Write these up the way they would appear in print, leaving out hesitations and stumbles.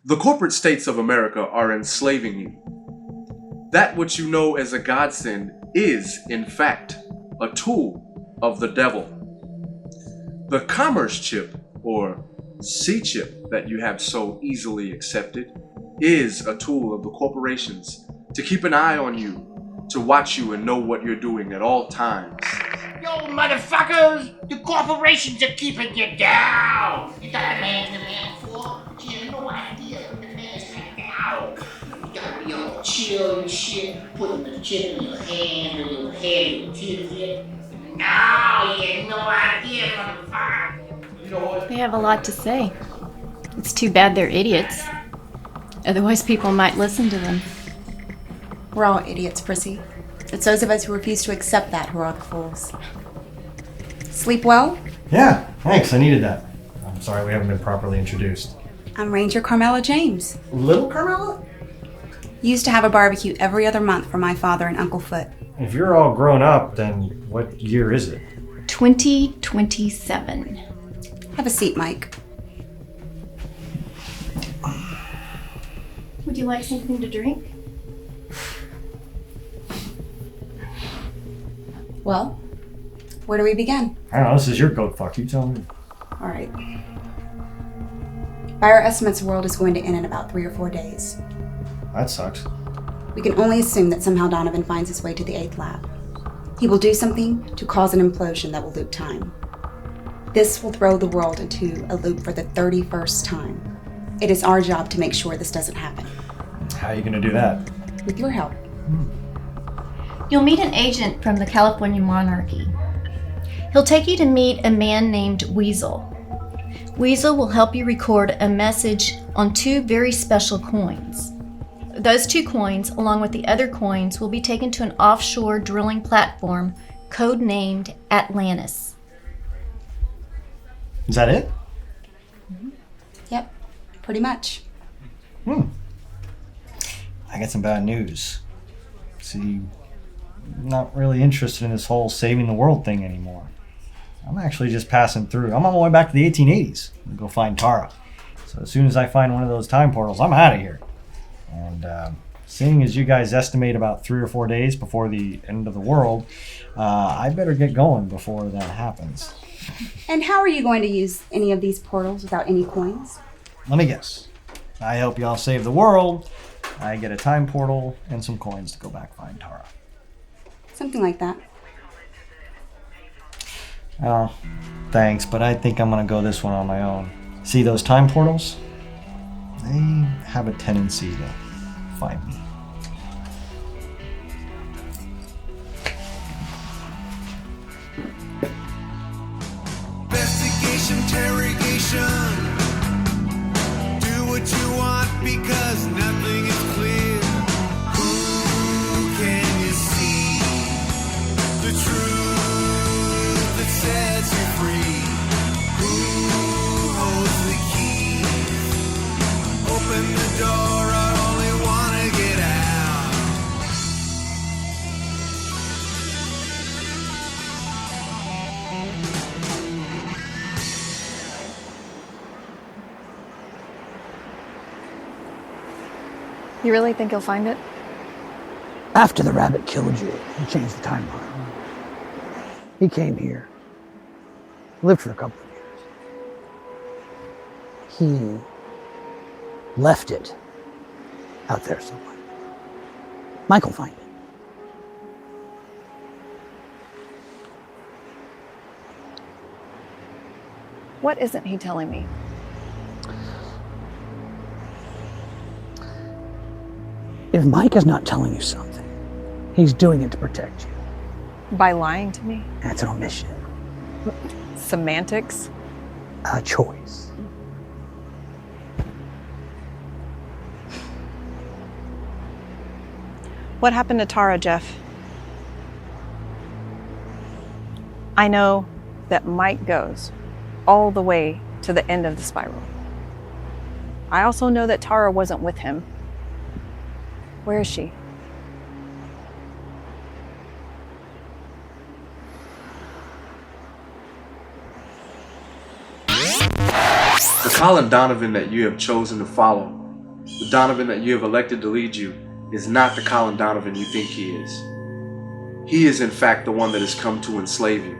The corporate states of America are enslaving you. That which you know as a godsend is, in fact, a tool of the devil. The commerce chip, or C chip, that you have so easily accepted, is a tool of the corporations to keep an eye on you, to watch you and know what you're doing at all times. Yo, motherfuckers! The corporations are keeping you down! You got a man to man for, but you have no idea what the man's trying to out. You gotta be all chill and shit, putting the chip in your hand or your head or your teeth. No, you have no idea, motherfucker. You know what? They have a lot to say. It's too bad they're idiots. Otherwise, people might listen to them. We're all idiots, Prissy. It's those of us who refuse to accept that who are the fools. Sleep well? Yeah, thanks. I needed that. I'm sorry we haven't been properly introduced. I'm Ranger Carmela James. Little Carmela? Used to have a barbecue every other month for my father and Uncle Foot. If you're all grown up, then what year is it? 2027. Have a seat, Mike. Would you like something to drink? Well, where do we begin? I don't know, this is your goat fuck. You tell me. All right. By our estimates, the world is going to end in about 3 or 4 days. That sucks. We can only assume that somehow Donovan finds his way to the 8th lab. He will do something to cause an implosion that will loop time. This will throw the world into a loop for the 31st time. It is our job to make sure this doesn't happen. How are you going to do that? With your help. You'll meet an agent from the California monarchy. He'll take you to meet a man named Weasel. Weasel will help you record a message on 2 very special coins. Those 2 coins, along with the other coins, will be taken to an offshore drilling platform codenamed Atlantis. Is that it? Yep, pretty much. I got some bad news. See, I'm not really interested in this whole saving the world thing anymore. I'm actually just passing through. I'm on my way back to the 1880s to go find Tara. So as soon as I find one of those time portals, I'm out of here. And seeing as you guys estimate about 3 or 4 days before the end of the world, I better get going before that happens. And how are you going to use any of these portals without any coins? Let me guess. I help y'all save the world. I get a time portal and some coins to go back find Tara. Something like that. Oh, thanks, but I think I'm gonna go this one on my own. See those time portals? They have a tendency to find me. Investigation, interrogation. Do what you want because nothing is clear. Who can you see? The truth that sets you free. Who holds the key? Open the door, I only wanna get out. You really think you'll find it? After the rabbit killed you, he changed the timeline. He came here, lived for a couple of years. He left it out there somewhere. Mike will find it. What isn't he telling me? If Mike is not telling you something, he's doing it to protect you. By lying to me? That's an omission, Semantics? a choice. What happened to Tara, Jeff? I know that Mike goes all the way to the end of the spiral. I also know that Tara wasn't with him. Where is she? The Colin Donovan that you have chosen to follow The Donovan that you have elected to lead you is not the Colin Donovan you think he is. He is in fact the one that has come to enslave you.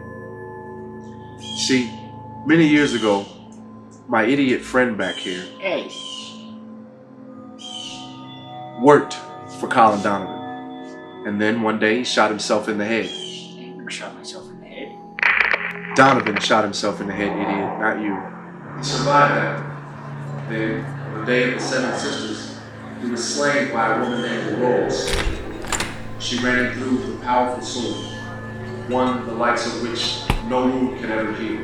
See, many years ago, my idiot friend back here Hey, worked for Colin Donovan. And then one day he shot himself in the head. I shot myself in the head. Donovan shot himself in the head, idiot, not you. He survived that. Then, on the day of the Seven Sisters, he was slain by a woman named Rose. She ran him through with a powerful sword, one the likes of which no wound can ever heal.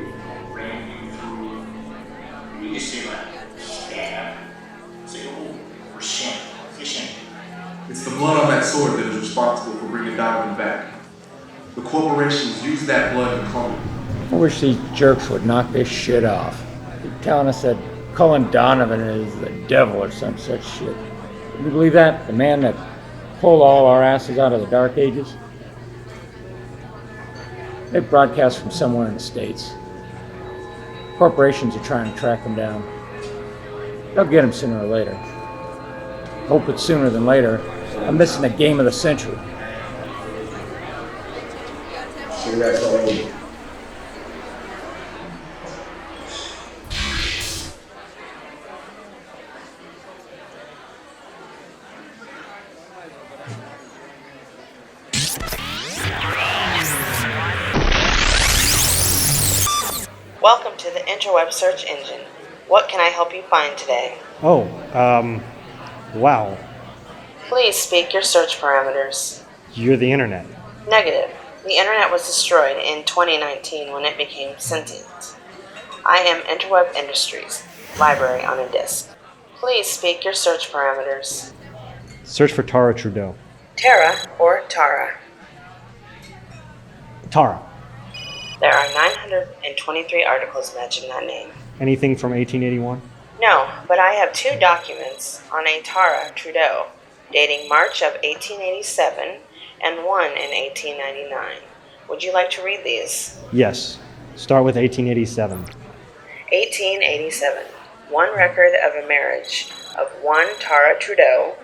Ran him through. You just say like, stab. Say, oh, for shame. For shame. It's the blood on that sword that is responsible for bringing Donovan back. The corporations use that blood to clone him. I wish these jerks would knock this shit off. They're telling us that Colin Donovan is the devil or some such shit. Can you believe that? The man that pulled all our asses out of the Dark Ages? They broadcast from somewhere in the States. Corporations are trying to track him down. They'll get him sooner or later. Hope it's sooner than later. I'm missing the game of the century. So that's all we need. Welcome to the interweb search engine. What can I help you find today? Oh, wow. Please speak your search parameters. You're the internet. Negative. The internet was destroyed in 2019 when it became sentient. I am Interweb Industries, library on a disk. Please speak your search parameters. Search for Tara Trudeau. Tara or Tara. Tara. There are 923 articles matching that name. Anything from 1881? No, but I have 2 documents on a Tara Trudeau dating March of 1887 and one in 1899. Would you like to read these? Yes. Start with 1887. 1887. One record of a marriage of one Tara Trudeau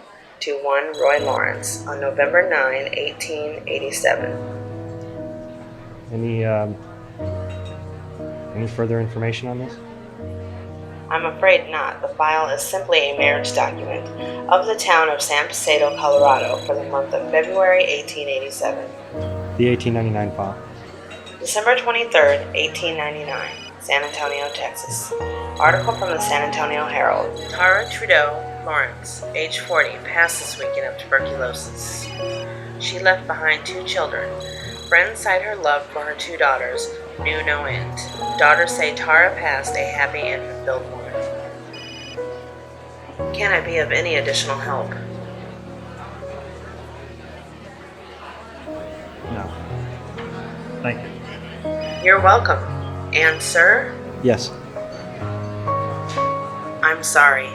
to one Roy Lawrence on November 9, 1887. Any further information on this? I'm afraid not. The file is simply a marriage document of the town of San Pedro, Colorado for the month of February 1887. The 1899 file. December 23rd, 1899, San Antonio, Texas. Article from the San Antonio Herald. Tara Trudeau Lawrence, age 40, passed this weekend of tuberculosis. She left behind 2 children. Friends cite her love for her 2 daughters, knew no end. Daughters say Tara passed a happy and fulfilled woman. Can I be of any additional help? No. Thank you. You're welcome. And sir, Yes. I'm sorry.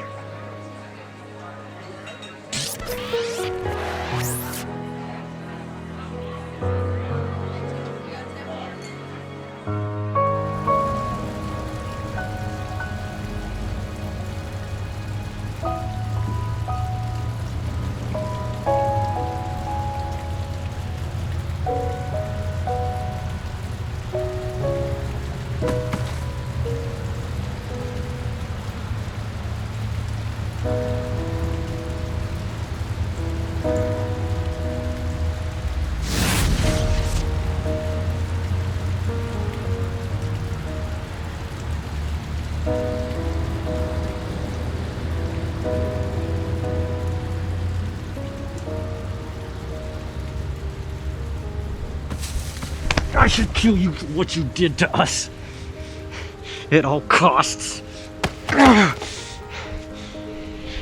I should kill you for what you did to us. At all costs.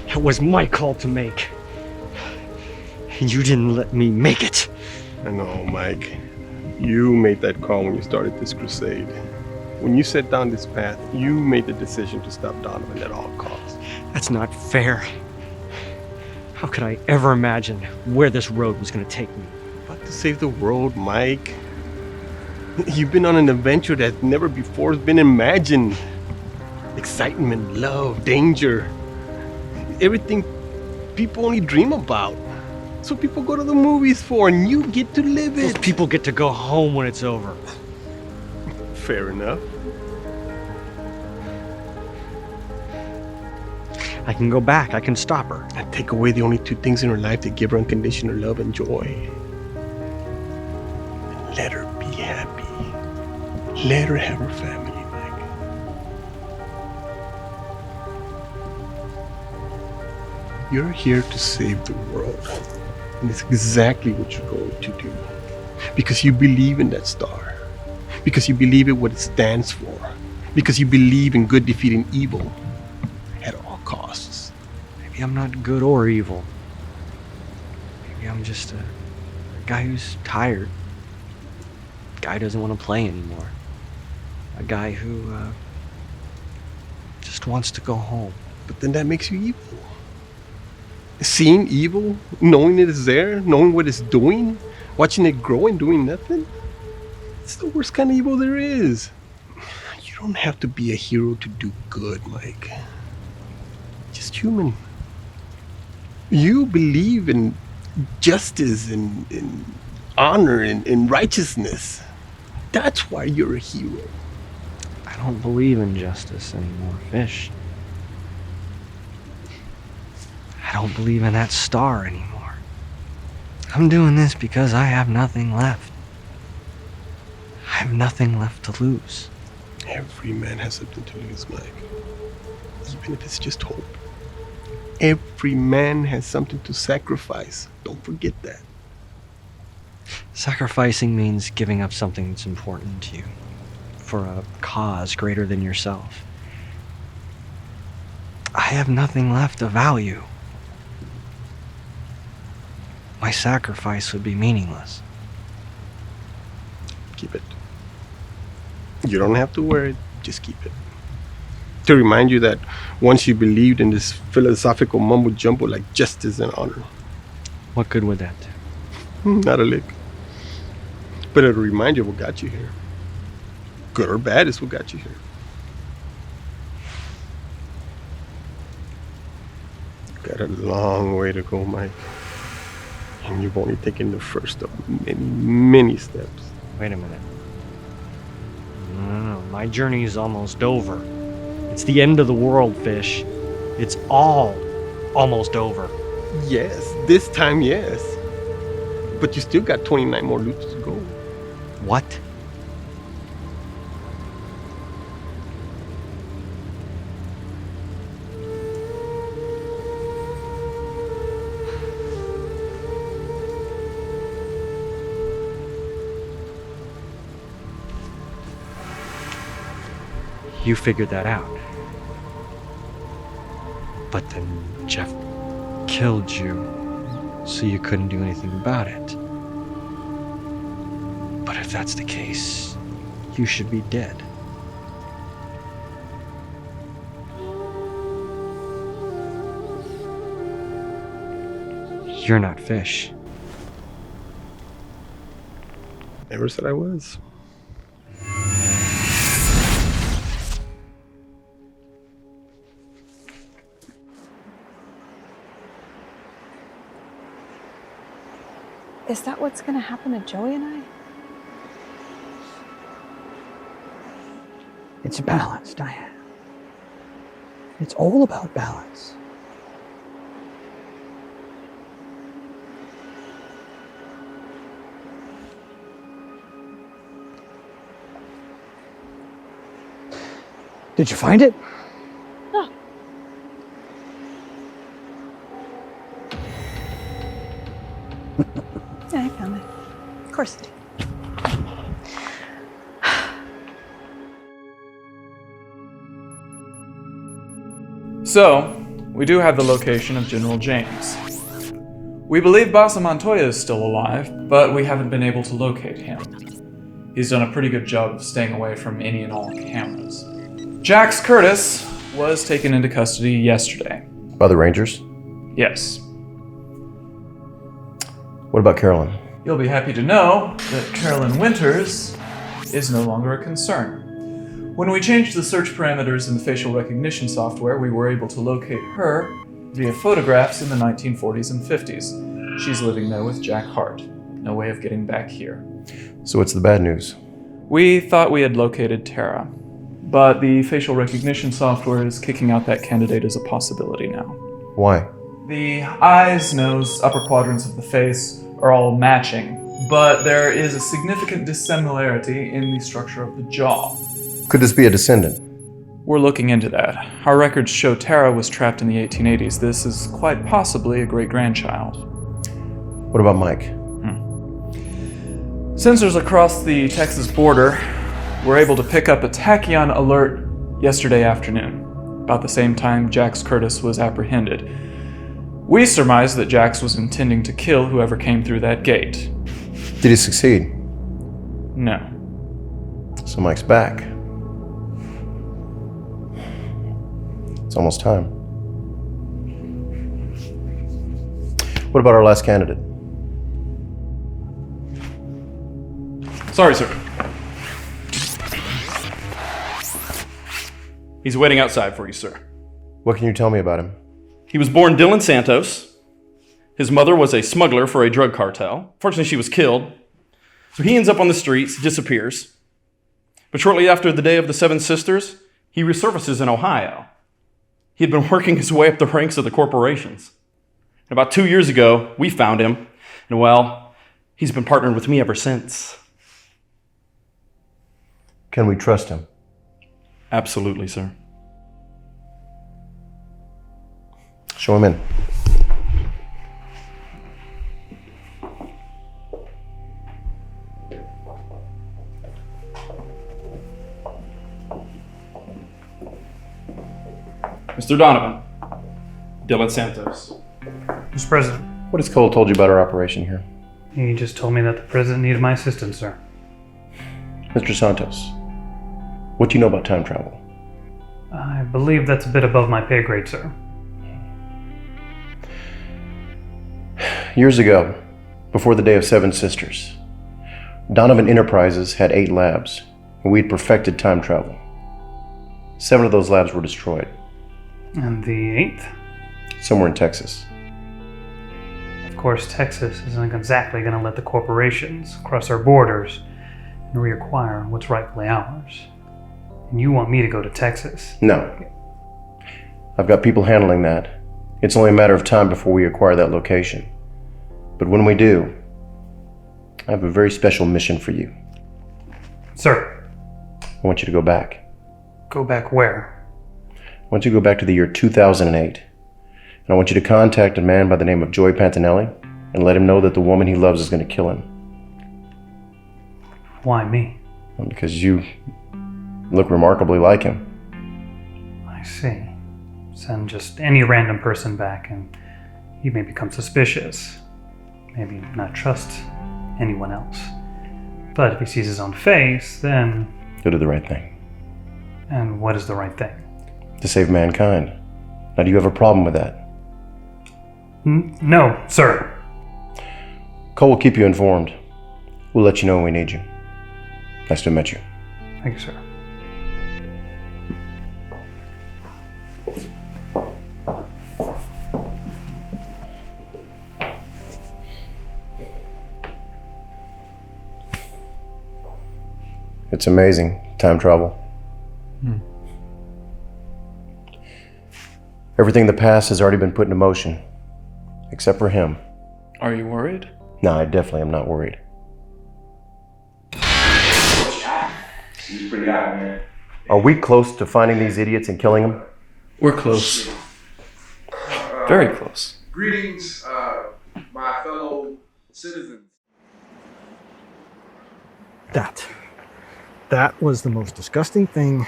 It was my call to make. And you didn't let me make it. I know, Mike. You made that call when you started this crusade. When you set down this path, you made the decision to stop Donovan at all costs. That's not fair. How could I ever imagine where this road was going to take me? About to save the world, Mike. You've been on an adventure that never before has been imagined. Excitement, love, danger. everything people only dream about. That's what people go to the movies for, and you get to live it. Those people get to go home when it's over. Fair enough. I can go back. I can stop her. And take away the only two things in her life that give her unconditional love and joy. And let her be happy. Let her have her family, Mike. You're here to save the world. And it's exactly what you're going to do. Because you believe in that star. Because you believe in what it stands for. Because you believe in good defeating evil at all costs. Maybe I'm not good or evil. Maybe I'm just a guy who's tired. A guy who doesn't want to play anymore. A guy who just wants to go home. But then that makes you evil. Seeing evil, knowing it is there, knowing what it's doing, watching it grow and doing nothing, it's the worst kind of evil there is. You don't have to be a hero to do good, Mike. Just human. You believe in justice and in honor and in righteousness. That's why you're a hero. I don't believe in justice anymore, Fish. I don't believe in that star anymore. I'm doing this because I have nothing left. I have nothing left to lose. Every man has something to lose, Mike. Even if it's just hope. Every man has something to sacrifice. Don't forget that. Sacrificing means giving up something that's important to you for a cause greater than yourself. I have nothing left of value. My sacrifice would be meaningless. Keep it. You don't have to wear it, just keep it. To remind you that once you believed in this philosophical mumbo jumbo like justice and honor. What good would that do? Not a lick. But it'll remind you of what got you here. Good or bad is what got you here. Got a long way to go, Mike. And you've only taken the first of many, many steps. Wait a minute. No. My journey is almost over. It's the end of the world, Fish. It's all almost over. Yes, this time, yes. But you still got 29 more loops to go. What? You figured that out. But then Jeff killed you, so you couldn't do anything about it. But if that's the case, you should be dead. You're not Fish. Never said I was. Is that what's going to happen to Joey and I? It's balance, Diane. It's all about balance. Did you find it? No. Yeah, I found it. Of course I did. So, we do have the location of General James. We believe Basa Montoya is still alive, but we haven't been able to locate him. He's done a pretty good job of staying away from any and all cameras. Jax Curtis was taken into custody yesterday. By the Rangers? Yes. What about Carolyn? You'll be happy to know that Carolyn Winters is no longer a concern. When we changed the search parameters in the facial recognition software, we were able to locate her via photographs in the 1940s and 50s. She's living there with Jack Hart. No way of getting back here. So what's the bad news? We thought we had located Tara, but the facial recognition software is kicking out that candidate as a possibility now. Why? The eyes, nose, upper quadrants of the face are all matching, but there is a significant dissimilarity in the structure of the jaw. Could this be a descendant? We're looking into that. Our records show Tara was trapped in the 1880s. This is quite possibly a great-grandchild. What about Mike? Sensors across the Texas border were able to pick up a tachyon alert yesterday afternoon, about the same time Jax Curtis was apprehended. We surmised that Jax was intending to kill whoever came through that gate. Did he succeed? No. So Mike's back. It's almost time. What about our last candidate? Sorry, sir. He's waiting outside for you, sir. What can you tell me about him? He was born Dylan Santos. His mother was a smuggler for a drug cartel. Fortunately, she was killed. So he ends up on the streets, disappears. But shortly after the Day of the Seven Sisters, he resurfaces in Ohio. He had been working his way up the ranks of the corporations. And about 2 years ago, we found him. And well, he's been partnered with me ever since. Can we trust him? Absolutely, sir. Show him in. Mr. Donovan, Dylan Santos. Mr. President. What has Cole told you about our operation here? He just told me that the President needed my assistance, sir. Mr. Santos, what do you know about time travel? I believe that's a bit above my pay grade, sir. Years ago, before the Day of Seven Sisters, Donovan Enterprises had 8 labs, and we'd perfected time travel. 7 of those labs were destroyed. And the 8th? Somewhere in Texas. Of course, Texas isn't exactly going to let the corporations cross our borders and reacquire what's rightfully ours. And you want me to go to Texas? No. I've got people handling that. It's only a matter of time before we acquire that location. But when we do, I have a very special mission for you. Sir. I want you to go back. Go back where? I want you to go back to the year 2008. And I want you to contact a man by the name of Joey Pantanelli and let him know that the woman he loves is going to kill him. Why me? Well, because you look remarkably like him. I see. Send just any random person back and he may become suspicious. Maybe not trust anyone else. But if he sees his own face, then... He'll do the right thing. And what is the right thing? To save mankind. Now, do you have a problem with that? No, sir. Cole will keep you informed. We'll let you know when we need you. Nice to have met you. Thank you, sir. It's amazing, time travel. Everything in the past has already been put into motion, except for him. Are you worried? No, I definitely am not worried. He's pretty out, man. Are we close to finding these idiots and killing them? We're close. Very close. Greetings, my fellow citizens. That was the most disgusting thing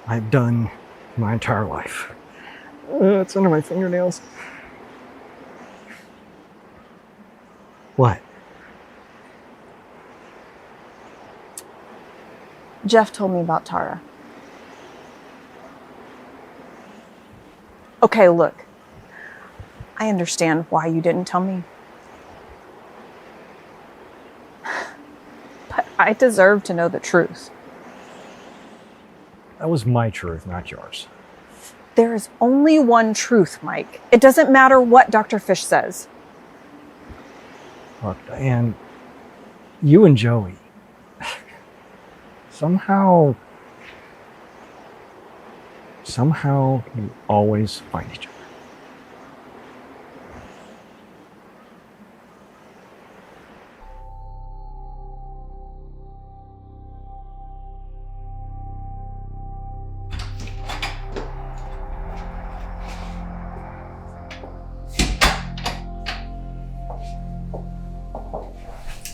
I've done in my entire life. It's under my fingernails. What? Jeff told me about Tara. Okay, look. I understand why you didn't tell me. But I deserve to know the truth. That was my truth, not yours. There is only one truth, Mike. It doesn't matter what Dr. Fish says. Look, Diane, you and Joey, somehow you always find each other.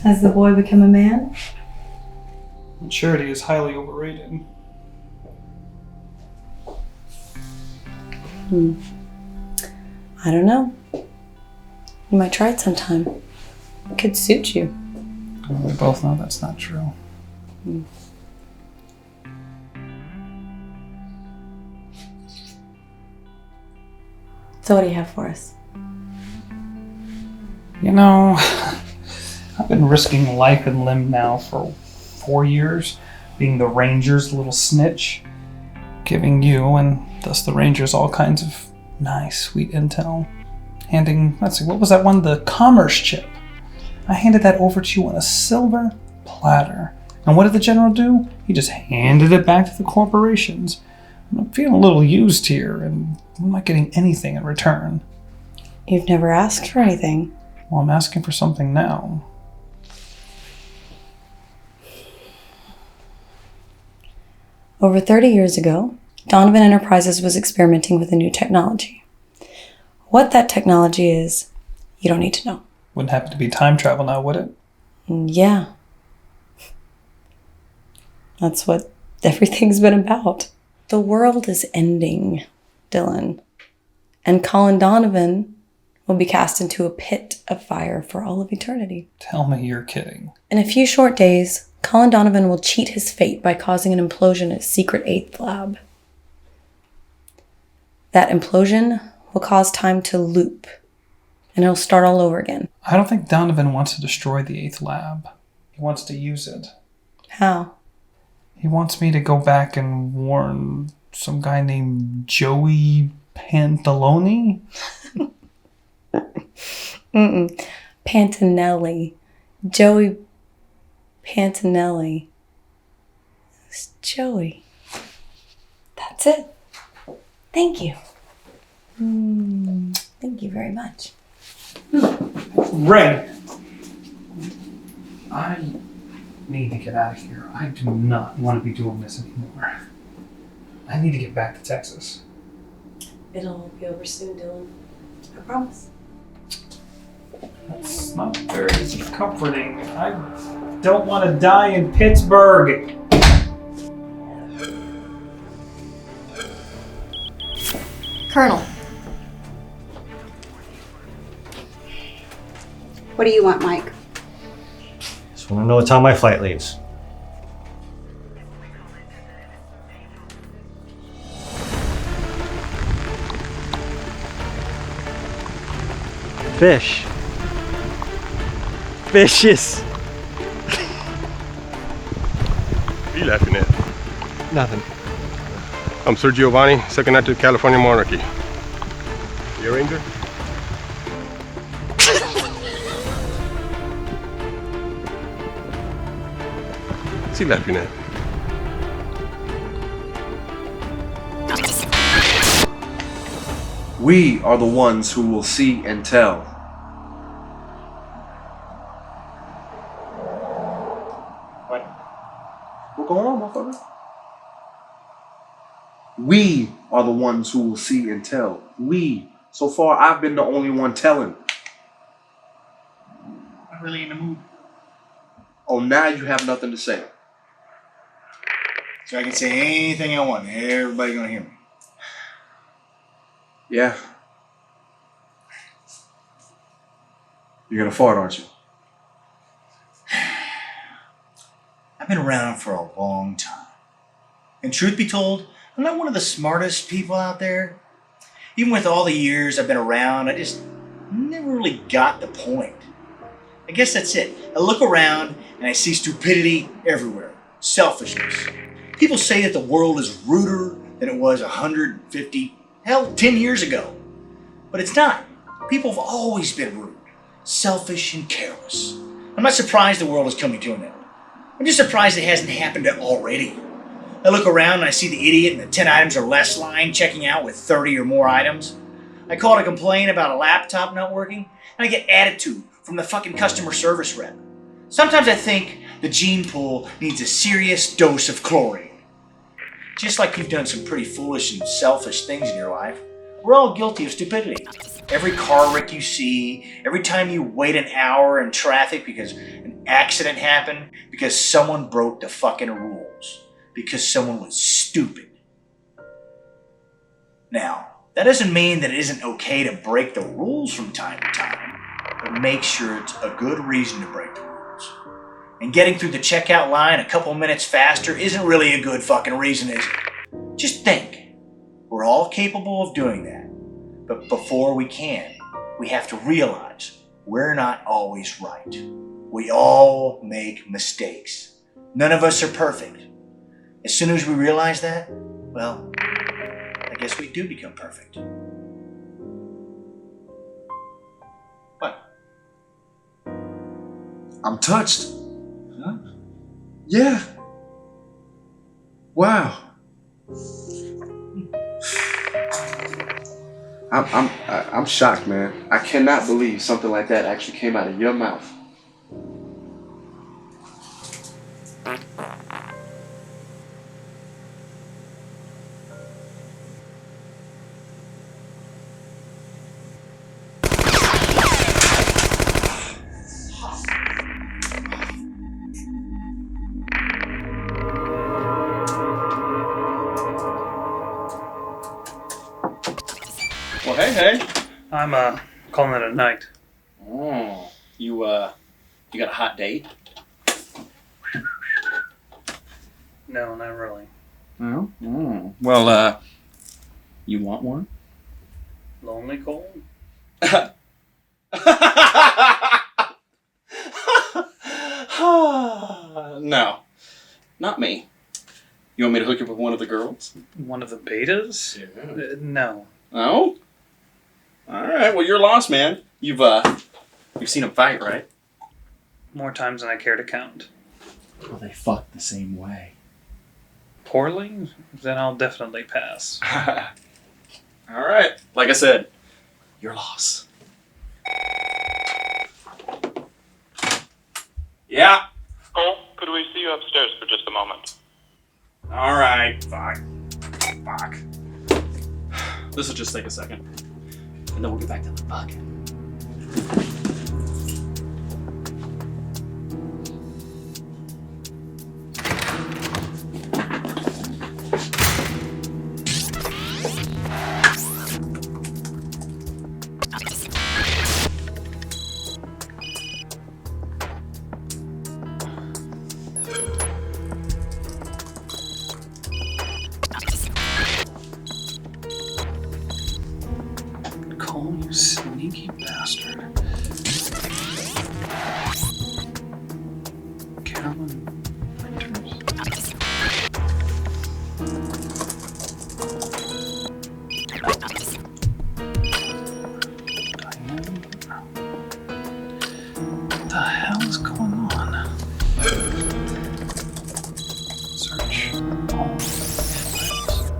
Has the boy become a man? Maturity is highly overrated. I don't know. You might try it sometime. It could suit you. We both know that's not true. So what do you have for us? You know, I've been risking life and limb now for 4 years, being the Rangers' little snitch, giving you and thus the Rangers all kinds of nice, sweet intel. Handing, let's see, what was that one? The commerce chip. I handed that over to you on a silver platter. And what did the general do? He just handed it back to the corporations. I'm feeling a little used here, and I'm not getting anything in return. You've never asked for anything. Well, I'm asking for something now. Over 30 years ago, Donovan Enterprises was experimenting with a new technology. What that technology is, you don't need to know. Wouldn't happen to be time travel now, would it? Yeah. That's what everything's been about. The world is ending, Dylan. And Colin Donovan will be cast into a pit of fire for all of eternity. Tell me you're kidding. In a few short days, Colin Donovan will cheat his fate by causing an implosion at Secret 8th Lab. That implosion will cause time to loop, and it'll start all over again. I don't think Donovan wants to destroy the 8th Lab. He wants to use it. How? He wants me to go back and warn some guy named Joey Pantalone. Pantanelli. Joey Pantanelli. It's Joey. That's it. Thank you. Thank you very much. Ray! I need to get out of here. I do not want to be doing this anymore. I need to get back to Texas. It'll be over soon, Dylan. I promise. That's not very comforting. I don't want to die in Pittsburgh. Colonel. What do you want, Mike? Just want to know what time my flight leaves. Fish. Fishes. What are you laughing at? Nothing. I'm Sir Giovanni, second actor of California Monarchy. You a ranger? What's he laughing at? We are the ones who will see and tell. What's going on, motherfucker? We are the ones who will see and tell. We. So far, I've been the only one telling. I'm really in the mood. Oh, now you have nothing to say. So I can say anything I want. Everybody's gonna hear me. Yeah. You're gonna fart, aren't you? I've been around for a long time. And truth be told, I'm not one of the smartest people out there. Even with all the years I've been around, I just never really got the point. I guess that's it. I look around and I see stupidity everywhere. Selfishness. People say that the world is ruder than it was 150, Hell, 10 years ago. But it's not. People have always been rude, selfish, and careless. I'm not surprised the world is coming to an end. I'm just surprised it hasn't happened already. I look around and I see the idiot in the 10 items or less line checking out with 30 or more items. I call to complain about a laptop not working, and I get attitude from the fucking customer service rep. Sometimes I think the gene pool needs a serious dose of chlorine. Just like you've done some pretty foolish and selfish things in your life, we're all guilty of stupidity. Every car wreck you see, every time you wait an hour in traffic because an accident happened, because someone broke the fucking rules, because someone was stupid. Now, that doesn't mean that it isn't okay to break the rules from time to time, but make sure it's a good reason to break the rules. And getting through the checkout line a couple minutes faster isn't really a good fucking reason, is it? Just think. We're all capable of doing that. But before we can, we have to realize we're not always right. We all make mistakes. None of us are perfect. As soon as we realize that, well, I guess we do become perfect. What? I'm touched. Huh? Yeah. Wow. I'm shocked, man. I cannot believe something like that actually came out of your mouth. Well, hey. I'm calling it a night. Oh, you got a hot date? No, not really. No. Oh. Well, you want one? Lonely cold? No, not me. You want me to hook you up with one of the girls? One of the betas? Yeah. No. No? Alright, well you're lost, man. You've seen them fight, right? More times than I care to count. Well, they fuck the same way. Poorly? Then I'll definitely pass. Alright, like I said, you're lost. Yeah. Cole, could we see you upstairs for just a moment? Alright, fuck. This will just take a second. And then we'll get back to the fuck. Cole, you sneaky bastard. Carolyn Winters. What the hell is going on? Search all files.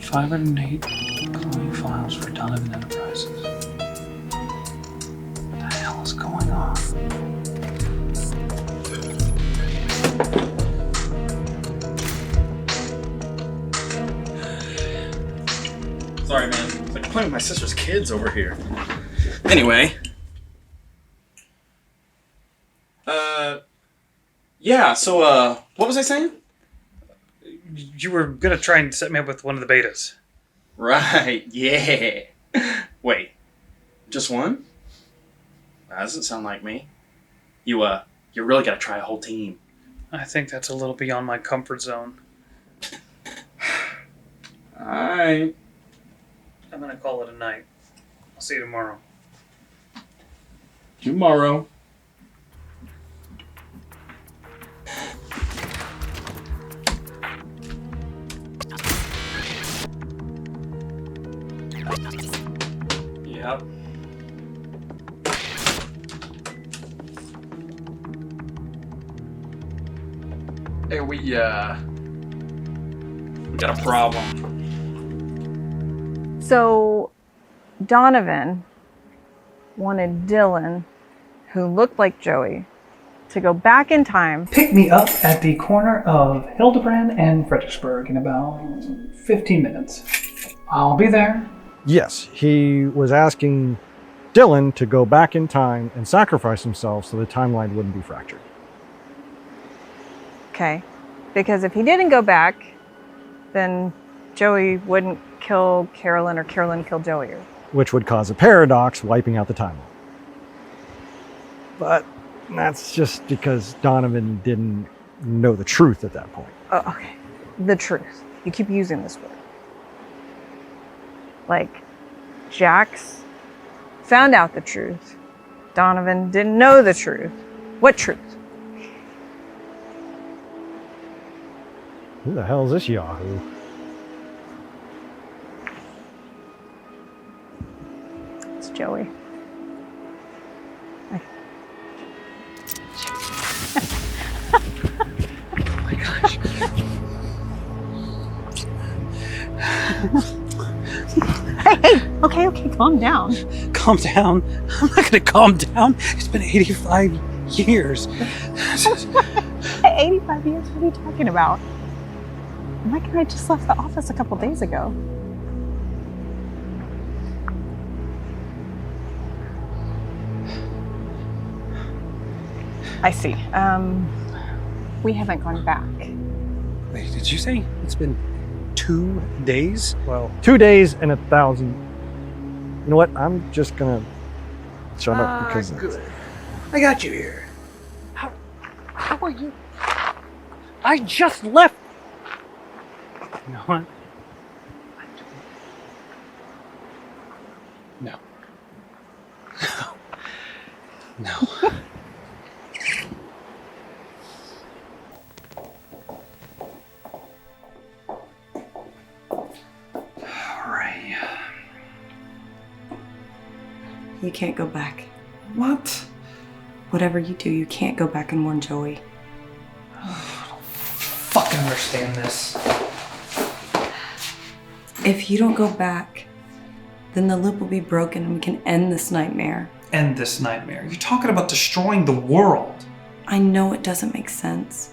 508 employee files for Donovan Enterprises. What the hell is going on? Sorry, man. It's like playing with my sister's kids over here. Anyway. Yeah, so, what was I saying? You were gonna try and set me up with one of the betas. Right, yeah. Wait, just one? That doesn't sound like me. You really gotta try a whole team. I think that's a little beyond my comfort zone. Alright. I'm gonna call it a night. I'll see you tomorrow. Tomorrow. Yep. Hey, we got a problem. So, Donovan wanted Dylan, who looked like Joey, to go back in time. Pick me up at the corner of Hildebrand and Fredericksburg in about 15 minutes. I'll be there. Yes, he was asking Dylan to go back in time and sacrifice himself so the timeline wouldn't be fractured. Okay. Because if he didn't go back, then Joey wouldn't kill Carolyn or Carolyn kill Joey. Which would cause a paradox, wiping out the timeline. But that's just because Donovan didn't know the truth at that point. Oh, okay. The truth. You keep using this word. Like, Jax found out the truth. Donovan didn't know the truth. What truth? Who the hell is this Yahoo? It's Joey. Oh my gosh. Hey, okay, calm down. Calm down. I'm not gonna calm down. It's been 85 years. 85 years? What are you talking about? Mike and I just left the office a couple days ago. I see. We haven't gone back. Wait, did you say it's been 2 days? Well, 2 days and 1,000. You know what? I'm just gonna shut up because good. I got you here. How are you? I just left. You know what? No. No. Ray. You can't go back. What? Whatever you do, you can't go back and warn Joey. Fucking understand this. If you don't go back, then the loop will be broken and we can end this nightmare. End this nightmare. You're talking about destroying the world. I know it doesn't make sense.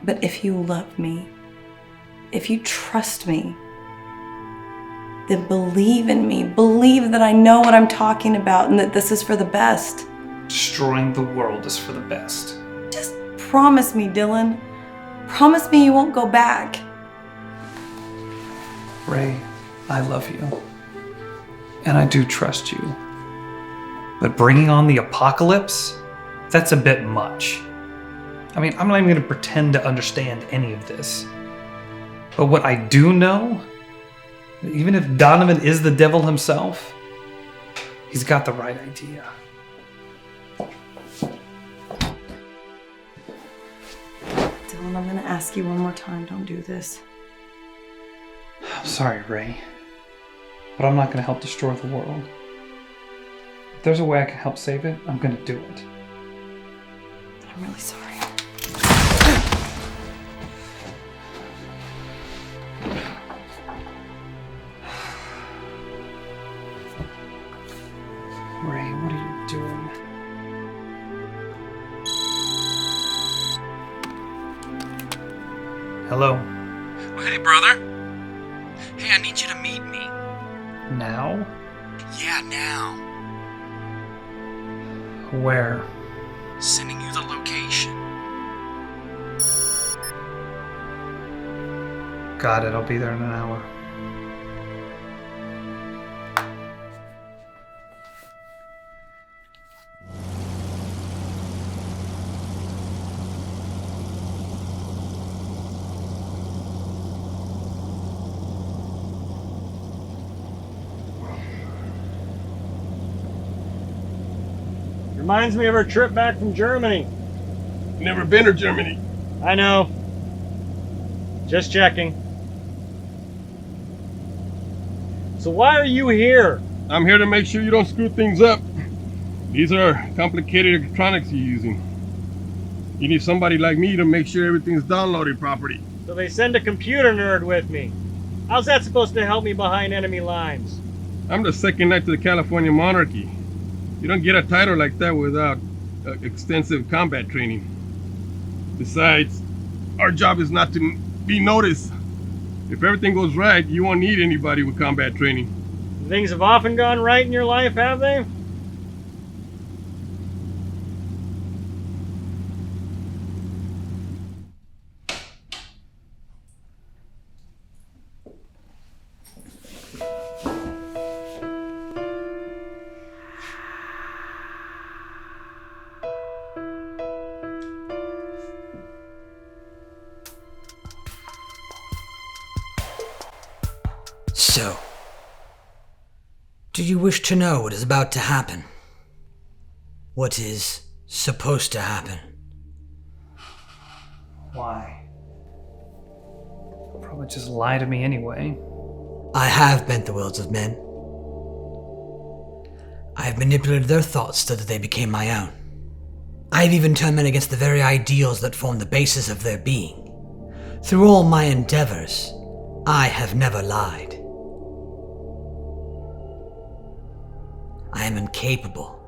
But if you love me, if you trust me, then believe in me. Believe that I know what I'm talking about and that this is for the best. Destroying the world is for the best. Just promise me, Dylan. Promise me you won't go back. Ray, I love you. And I do trust you. But bringing on the apocalypse, that's a bit much. I mean, I'm not even going to pretend to understand any of this. But what I do know, even if Donovan is the devil himself, he's got the right idea. Dylan, I'm going to ask you one more time, don't do this. I'm sorry, Ray, but I'm not going to help destroy the world. If there's a way I can help save it, I'm going to do it. I'm really sorry. Ray, what are you doing? Hello? Hey, brother. Hey, I need you to meet me. Now? Yeah, now. Where? Sending you the location. Got it, I'll be there in an hour. Reminds me of our trip back from Germany. Never been to Germany. I know. Just checking. So why are you here? I'm here to make sure you don't screw things up. These are complicated electronics you're using. You need somebody like me to make sure everything's downloaded properly. So they send a computer nerd with me. How's that supposed to help me behind enemy lines? I'm the second knight to the California monarchy. You don't get a title like that without extensive combat training. Besides, our job is not to be noticed. If everything goes right, you won't need anybody with combat training. Things have often gone right in your life, have they? So, do you wish to know what is about to happen? What is supposed to happen? Why? They'll probably just lie to me anyway. I have bent the wills of men. I have manipulated their thoughts so that they became my own. I have even turned men against the very ideals that form the basis of their being. Through all my endeavors, I have never lied. I am incapable.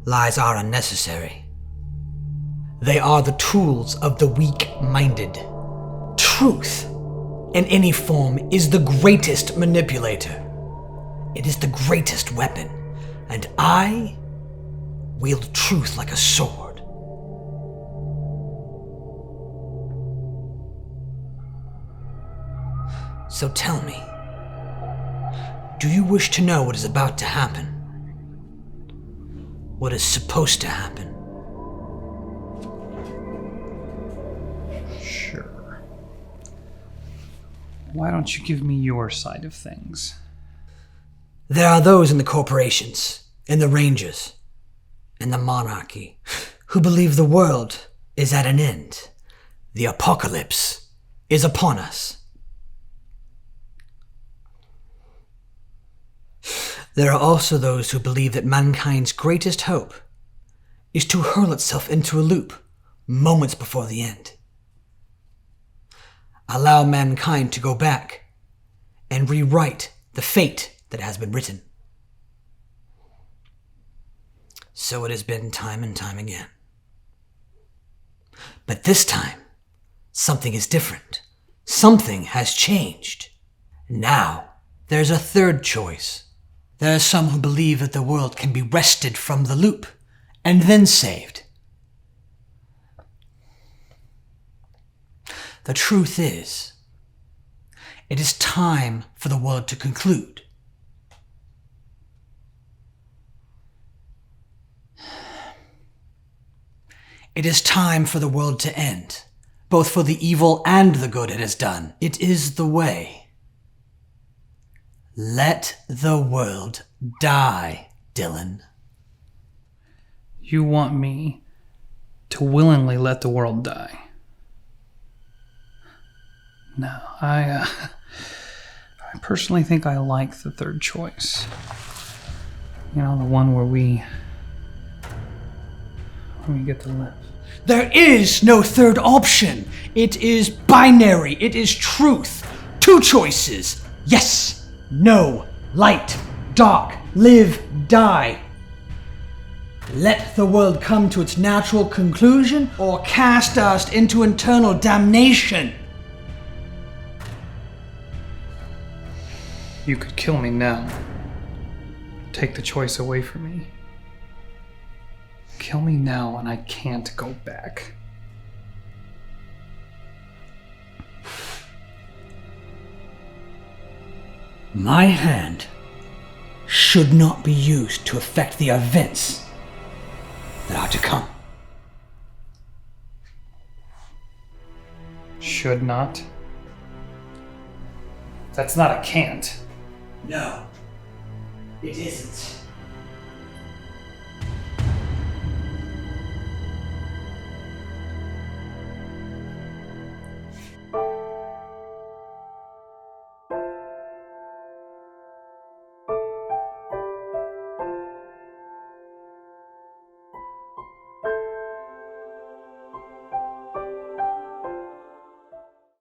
Lies are unnecessary. They are the tools of the weak-minded. Truth, in any form, is the greatest manipulator. It is the greatest weapon, and I wield truth like a sword. So tell me, do you wish to know what is about to happen? What is supposed to happen? Sure. Why don't you give me your side of things? There are those in the corporations, in the Rangers, in the monarchy, who believe the world is at an end. The apocalypse is upon us. There are also those who believe that mankind's greatest hope is to hurl itself into a loop moments before the end. Allow mankind to go back and rewrite the fate that has been written. So it has been time and time again. But this time, something is different. Something has changed. Now, there's a third choice. There are some who believe that the world can be wrested from the loop and then saved. The truth is, it is time for the world to conclude. It is time for the world to end, both for the evil and the good it has done. It is the way. Let the world die, Dylan. You want me to willingly let the world die? No, I personally think I like the third choice. You know, the one where we get to live. There is no third option. It is binary. It is truth. Two choices. Yes. No, light, dark, live, die. Let the world come to its natural conclusion or cast us into eternal damnation. You could kill me now. Take the choice away from me. Kill me now and I can't go back. My hand should not be used to affect the events that are to come. Should not? That's not a can't. No, it isn't.